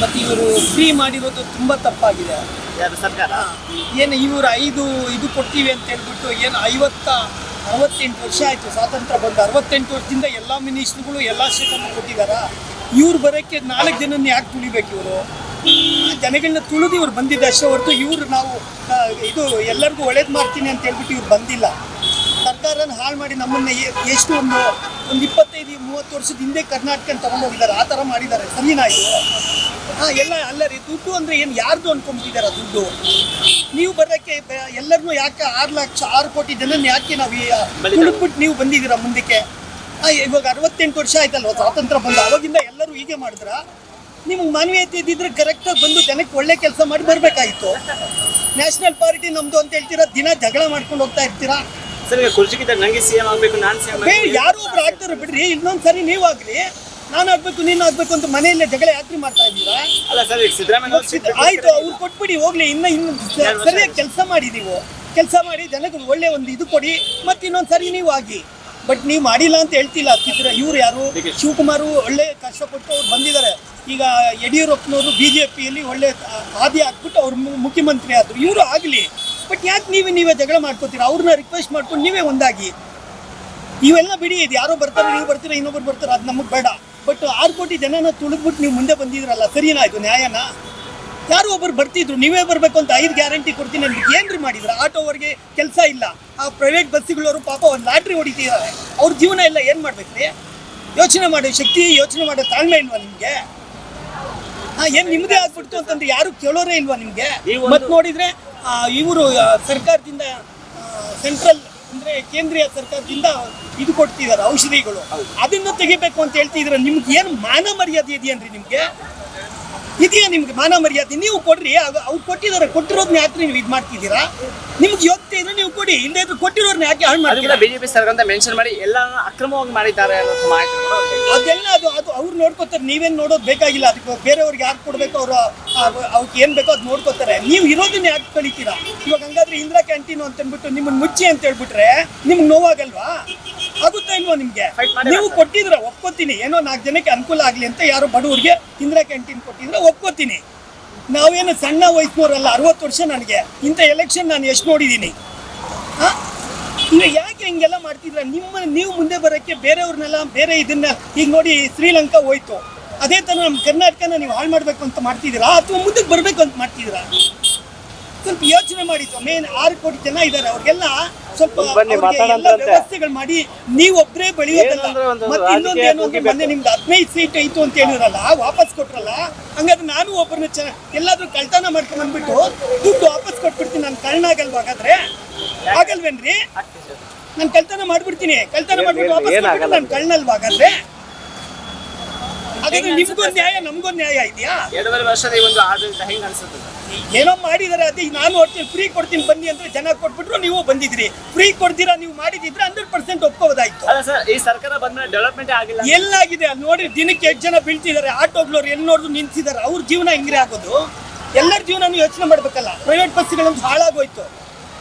ಮತ್ತು ಇವರು ಫ್ರೀ ಮಾಡಿರೋದು ತುಂಬ ತಪ್ಪಾಗಿದೆ. ಯಾರು ಸರ್ಕಾರ? ಏನು ಇವರು ಇದು ಕೊಡ್ತೀವಿ ಅಂತ ಹೇಳ್ಬಿಟ್ಟು ಏನು 68 ವರ್ಷ ಆಯಿತು ಸ್ವಾತಂತ್ರ್ಯ ಬಂದು. 68 ವರ್ಷದಿಂದ ಎಲ್ಲ ಮಿನಿಸ್ಟ್ರುಗಳು ಎಲ್ಲ ಸ್ಟೇಟನ್ನು ಕೊಟ್ಟಿದ್ದಾರೆ. ಇವ್ರು ಬರೋಕ್ಕೆ 4 ಜನನ್ನ ಯಾಕೆ ತುಳಿಬೇಕು? ಇವರು ಜನಗಳನ್ನ ತುಳಿದು ಇವ್ರು ಬಂದಿದ್ದ ಅಷ್ಟೇ ಹೊರತು ಇವರು ನಾವು ಇದು ಎಲ್ಲರಿಗೂ ಒಳ್ಳೇದು ಮಾಡ್ತೀನಿ ಅಂತ ಹೇಳ್ಬಿಟ್ಟು ಇವ್ರು ಬಂದಿಲ್ಲ. ಸರ್ಕಾರನ ಹಾಳು ಮಾಡಿ ನಮ್ಮನ್ನು ಎಷ್ಟು ಒಂದು 25-30 ವರ್ಷದ ಹಿಂದೆ ಕರ್ನಾಟಕ ತೊಗೊಂಡೋಗಿದ್ದಾರೆ. ಆ ಥರ ಮಾಡಿದ್ದಾರೆ. ಸರಿನಾ ಇದು? ಎಲ್ಲ ಅಲ್ಲ ರೀ. ದುಡ್ಡು ಅಂದರೆ ಏನು ಯಾರ್ದು ಅನ್ಕೊಂಬಿಟ್ಟಿದ್ದಾರೆ ದುಡ್ಡು? ನೀವು ಬರೋಕ್ಕೆ ಎಲ್ಲರನ್ನೂ ಯಾಕೆ 6 ಕೋಟಿ ಜನನ ಯಾಕೆ ನಾವು ತುಳಿದ್ಬಿಟ್ಟು ನೀವು ಬಂದಿದ್ದೀರಾ ಮುಂದಕ್ಕೆ? ಇವಾಗ 68 ವರ್ಷ ಆಯ್ತಲ್ವ ಸ್ವಾತಂತ್ರ್ಯ ಬಂದು. ಅವಾಗಿಂದ ಎಲ್ಲರೂ ಹೀಗೆ ಮಾಡಿದ್ರ? ನಿಮ್ಗೆ ಮಾನವೀಯತೆ ಇದ್ದಿದ್ರೆ ಕರೆಕ್ಟಾಗಿ ಬಂದು ಜನಕ್ಕೆ ಒಳ್ಳೆ ಕೆಲಸ ಮಾಡಿ ಬರಬೇಕಾಗಿತ್ತು. ನ್ಯಾಷನಲ್ ಪಾರ್ಟಿ ನಮ್ಮದು ಅಂತ ಹೇಳ್ತೀರಾ, ದಿನ ಜಗಳ ಮಾಡ್ಕೊಂಡು ಹೋಗ್ತಾ ಇರ್ತೀರಾ. ಸರ್, ಈಗ ಕುರ್ಚಿಗಿದ್ದಾಗ ನನಗೆ ಸಿಎಂ ಆಗಬೇಕು, ನಾನು ಸಿಎಂ ಯಾರೋ ಒಬ್ರು ಆಗ್ತಾರೆ ಬಿಡ್ರಿ. ಇನ್ನೊಂದು ಸರಿ ನೀವು ಆಗ್ಲಿ, ನಾನು ಆಗ್ಬೇಕು, ನೀನು ಆಗ್ಬೇಕು ಅಂತ ಮನೆಯಲ್ಲೇ ಜಗಳ ಯಾತ್ರೆ ಮಾಡ್ತಾ ಇದ್ದೀರಾ? ಅಲ್ಲ ಸರ್, ಈಗ ಸಿದ್ದರಾಮಯ್ಯ ಆಯ್ತು, ಅವ್ರು ಕೊಟ್ಬಿಡಿ ಹೋಗ್ಲಿ. ಇನ್ನು ಸರಿಯಾಗಿ ಕೆಲಸ ಮಾಡಿ, ನೀವು ಕೆಲಸ ಮಾಡಿ ಜನಕ್ಕೆ ಒಳ್ಳೆ ಒಂದು ಇದು ಕೊಡಿ, ಮತ್ತೆ ಇನ್ನೊಂದು ಸರಿ ನೀವು ಆಗಿ. ಬಟ್ ನೀವು ಮಾಡಿಲ್ಲ ಅಂತ ಹೇಳ್ತಿಲ್ಲ. ಇವ್ರು ಯಾರು? ಶಿವಕುಮಾರ್ ಒಳ್ಳೆ ಕಷ್ಟಪಟ್ಟು ಅವ್ರು ಬಂದಿದ್ದಾರೆ. ಈಗ ಯಡಿಯೂರಪ್ಪನವರು BJPಯಲ್ಲಿ ಒಳ್ಳೆ ಹಾದಿ ಹಾಕ್ಬಿಟ್ಟು ಅವ್ರು ಮುಖ್ಯಮಂತ್ರಿ ಆದರು. ಇವರು ಆಗಲಿ. ಬಟ್ ಯಾಕೆ ನೀವೇ ಜಗಳ ಮಾಡ್ಕೋತೀರಾ? ಅವ್ರನ್ನ ರಿಕ್ವೆಸ್ಟ್ ಮಾಡ್ಕೊಂಡು ನೀವೇ ಒಂದಾಗಿ. ಇವೆಲ್ಲ ಬಿಡಿ. ಇದು ಯಾರೋ ಬರ್ತಾರೆ, ನೀವು ಬರ್ತೀರಾ, ಇನ್ನೊಬ್ರು ಬರ್ತಾರೆ, ಅದು ನಮಗೆ ಬೇಡ. ಬಟ್ 6 ಕೋಟಿ ಜನನ ತುಳಿದ್ಬಿಟ್ಟು ನೀವು ಮುಂದೆ ಬಂದಿದ್ರಲ್ಲ, ಸರಿನಾ ಇದು? ನ್ಯಾಯನ? ಯಾರು ಒಬ್ಬರು ಬರ್ತಿದ್ರು, ನೀವೇ ಬರಬೇಕು ಅಂತ 5 ಗ್ಯಾರಂಟಿ ಕೊಡ್ತೀನಿ ಅಂತ ಏನ್ರಿ ಮಾಡಿದ್ರ? ಆಟೋವರೆಗೆ ಕೆಲಸ ಇಲ್ಲ. ಆ ಪ್ರೈವೇಟ್ ಬಸ್ಸುಗಳವರು ಪಾಪ ಒಂದು ಲಾಟ್ರಿ ಹೊಡಿತಿದ್ದಾರೆ. ಅವ್ರ ಜೀವನ ಎಲ್ಲ ಏನು ಮಾಡ್ಬೇಕ್ರಿ? ಯೋಚನೆ ಮಾಡೋ ಶಕ್ತಿ, ಯೋಚನೆ ಮಾಡೋ ತಾಳ್ಮೆ ಇಲ್ವಾ ನಿಮಗೆ? ಏನು ನಿಮ್ಮದೇ ಆಗ್ಬಿಡ್ತು ಅಂತಂದ್ರೆ ಯಾರು ಕೇಳೋರೇ ಇಲ್ವಾ ನಿಮಗೆ? ಮತ್ತೆ ನೋಡಿದರೆ ಇವರು ಸರ್ಕಾರದಿಂದ ಸೆಂಟ್ರಲ್ ಅಂದರೆ ಕೇಂದ್ರೀಯ ಸರ್ಕಾರದಿಂದ ಇದು ಕೊಡ್ತಿದ್ದಾರೆ ಔಷಧಿಗಳು. ಅದನ್ನು ತೆಗಿಬೇಕು ಅಂತ ಹೇಳ್ತಿದ್ರೆ ನಿಮ್ಗೆ ಏನು ಮಾನ ಮರ್ಯಾದೆ ಇದೆಯನ್ರಿ? ಇದೆಯಾ ನಿಮ್ಗೆ ಮಾನ ಮರ್ಯಾದೆ? ನೀವು ಕೊಡ್ರಿ. ಅವ್ರು ಕೊಟ್ಟಿದ್ದಾರೆ, ಕೊಟ್ಟಿರೋದನ್ನ ಯಾಕೆ ನೀವು ಇದು ಮಾಡ್ತಿದ್ದೀರಾ? ನಿಮ್ಗೆ ಯೋಗ್ಯತೆ ಇದ್ರೆ ನೀವು ಕೊಡಿ, ಇಲ್ಲದೇ ಇದ್ರೆ ಕೊಟ್ಟಿರೋರ್ನ ಯಾಕೆ ಹಾಳು ಮಾಡ್ತೀರಾ? BJP ಸರ್ಕಾರ ಅಂತ ಮೆನ್ಷನ್ ಮಾಡಿ ಎಲ್ಲ ಅಕ್ರಮವಾಗಿ ಮಾಡಿದ್ದಾರೆ ಅನ್ನೋ ಮಾಹಿತಿ ಅದೆಲ್ಲ ಅದು ಅವ್ರು ನೋಡ್ಕೋತಾರೆ. ನೀವೇನು ನೋಡೋದು ಬೇಕಾಗಿಲ್ಲ. ಅದಕ್ಕೆ ಬೇರೆಯವ್ರಿಗೆ ಯಾರು ಕೊಡಬೇಕು, ಅವ್ರಿಗೆ ಏನು ಬೇಕೋ ಅದು ನೋಡ್ಕೋತಾರೆ. ನೀವು ಇರೋದನ್ನ ಯಾಕೆ ಕಳಿತೀರಾ? ಇವಾಗ ಹಂಗಾದ್ರೆ ಇಂದಿರಾ ಕ್ಯಾಂಟೀನು ಅಂತ ಅಂದ್ಬಿಟ್ಟು ನಿಮ್ಮನ್ನು ಮುಚ್ಚಿ ಅಂತ ಹೇಳ್ಬಿಟ್ರೆ ನಿಮ್ಗೆ ನೋವಾಗಲ್ವಾ? ಆಗುತ್ತಾ ಇಲ್ವಾ ನಿಮಗೆ? ನೀವು ಕೊಟ್ಟಿದ್ರೆ ಒಪ್ಕೋತೀನಿ, ಏನೋ 4 ಜನಕ್ಕೆ ಅನುಕೂಲ ಆಗಲಿ ಅಂತ. ಯಾರೋ ಬಡವರಿಗೆ ಇಂದಿರಾ ಕ್ಯಾಂಟೀನ್ ಕೊಟ್ಟಿದ್ರೆ ಒಪ್ಕೋತೀನಿ. ನಾವೇನು ಸಣ್ಣ ವಯಸ್ಸಿನವರಲ್ಲ. 60 ವರ್ಷ ನನಗೆ. ಇಂಥ ಎಲೆಕ್ಷನ್ ನಾನು ಎಷ್ಟು ನೋಡಿದ್ದೀನಿ. ಈಗ ಯಾಕೆ ಹಿಂಗೆಲ್ಲ ಮಾಡ್ತಿದ್ರ? ನೀವು ಮುಂದೆ ಬರೋಕ್ಕೆ ಬೇರೆಯವ್ರನ್ನೆಲ್ಲ ಬೇರೆ ಇದನ್ನ ಈಗ ನೋಡಿ ಶ್ರೀಲಂಕಾ ಹೋಯ್ತು. ಅದೇ ಥರ ನಮ್ಮ ಕರ್ನಾಟಕನ ನೀವು ಹಾಳು ಮಾಡಬೇಕು ಅಂತ ಮಾಡ್ತಿದ್ದೀರಾ ಅಥವಾ ಮುಂದಕ್ಕೆ ಬರಬೇಕು ಅಂತ ಮಾಡ್ತಿದ್ದೀರಾ? ಸ್ವಲ್ಪ ಯೋಚನೆ ಮಾಡಿ. ಮೇನ್ 6 ಕೋಟಿ ಜನ ಇದ್ದಾರೆ. ಅವ್ರಿಗೆಲ್ಲ ಸ್ವಲ್ಪ ವ್ಯವಸ್ಥೆಗಳು ಮಾಡಿ. ನೀವೊಬ್ಬರೇ ಬೆಳೆಯೋದಲ್ಲ. ಮತ್ತೆ ಇನ್ನೊಂದೇನು ಅಂದ್ರೆ ಮೊನ್ನೆ ನಿಮ್ದು 15 ಸೀಟ್ ಐತು ಅಂತ ಹೇಳಿದ್ರಲ್ಲ, ವಾಪಸ್ ಕೊಟ್ರಲ್ಲ. ಹಂಗಾದ್ರೆ ನಾನು ಒಬ್ಬರನ್ನ ಎಲ್ಲಾದ್ರೂ ಕಳ್ತನ ಮಾಡ್ಕೊಂಡು ಬಂದ್ಬಿಟ್ಟು ದುಡ್ಡು ವಾಪಸ್ ಕೊಟ್ಬಿಡ್ತೀನಿ. ನಾನು ಕಳ್ಳ ಆಗಲ್ವಾ? ಹಾಗಾದ್ರೆ ಆಗಲ್ವೇನ್ರಿ? ನಾನು ಕಳ್ತನ ಮಾಡ್ಬಿಡ್ತೀನಿ. ಕಳ್ತನ ಮಾಡ್ಬಿಟ್ಟು ವಾಪಸ್ ಕೊಟ್ಬಿಟ್ಟು ನಾನು ಕಳ್ಳಲ್ವಾ? ಹಾಗಾದ್ರೆ ನಿಮ್ಗೊಂದು ನ್ಯಾಯ, ನಮ್ಗೊಂದು ನ್ಯಾಯ ಇದೆಯಾ? 2.5 ವರ್ಷದ ಒಂದು ಆಡಳಿತ ಹೆಂಗ್ ಅನ್ಸುತ್ತೆ? ಏನೋ ಮಾಡಿದಾರೆ. ಅದೇ ನಾನು ನೋಡ್ತೀನಿ. ಫ್ರೀ ಕೊಡ್ತೀನಿ ಬನ್ನಿ ಅಂದ್ರೆ ಜನ ಕೊಟ್ಬಿಟ್ರು, ನೀವು ಬಂದಿದ್ರಿ. ಫ್ರೀ ಕೊಡ್ತೀರಾ ನೀವು ಮಾಡಿದಿದ್ರೆ 100% ಒಪ್ಕೋಬೋದಾಯ್ತು. ಅಲ್ಲ ಸರ್, ಈ ಸರ್ಕಾರ ಬಂದ್ಮೇಲೆ ಡೆವಲಪ್ಮೆಂಟ್ ಆಗಿಲ್ಲ. ಎಲ್ಲಾಗಿದೆ ಅಲ್ಲಿ ನೋಡಿ. ದಿನಕ್ಕೆ 8 ಜನ ಬೀಳ್ತಿದ್ದಾರೆ. ಆಟೋಗ್ಲವ್ರು ಎಲ್ಲಿ ನೋಡಿದ್ರು ನಿಂತಿದ್ದಾರೆ. ಅವ್ರ ಜೀವನ ಹೆಂಗ್ರಿ ಆಗೋದು? ಎಲ್ಲರ ಜೀವನ ಯೋಚನೆ ಮಾಡ್ಬೇಕಲ್ಲ. ಪ್ರೈವೇಟ್ ಬಸ್ಸುಗಳಂತೂ ಹಾಳಾಗೋಯ್ತು.